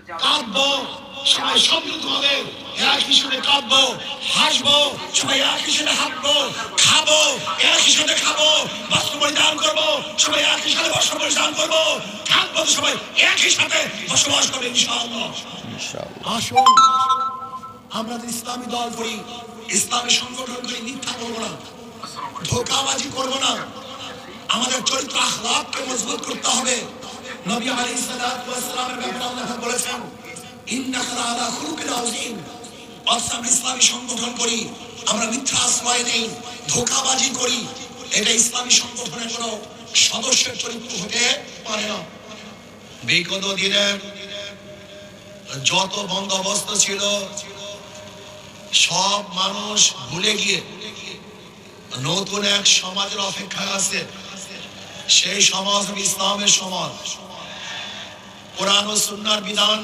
কাঁদবো, সবাই সম্মিলিত হবে, একই সাথে কাঁদবো, হাসবো, সবাই একই সাথে হাঁটবো, খাবো, একই সাথে খাবো, বস্ত্র পরিধান করবো, সবাই একই সাথে বস্ত্র পরিধান করবো, থাকবো সবাই একই সাথে বসবাস করবে ইনশাআল্লাহ। আসুন আমরা ইসলামী দল করি, ইসলামী সংগঠন করি, মিথ্যা করবো না, ধোঁকাবাজি করবো না, আমাদের চরিত্র আখলাককে মজবুত করতে হবে। নবী আলাইহিস সালাতু ওয়াস সালামের ব্যাপারে আল্লাহ বলেছেন, ইন্নাকা লাআলা খুলুকিন আযীম। আমরা ইসলামী সংগঠন করি, আমরা মিথ্যা আশ্রয় নেই, ধোঁকাবাজি করি, এটা ইসলামী সংগঠনের কোনো সদস্যের চরিত্র হতে পারে না। বিগত দিনের যত বন্দোবস্ত ছিল সব মানুষ ভুলে গিয়ে নতুন এক সমাজের অপেক্ষায় আছে। সেই সমাজ ইসলামের সমাজ, কোরআন ও সুন্নাহর বিধান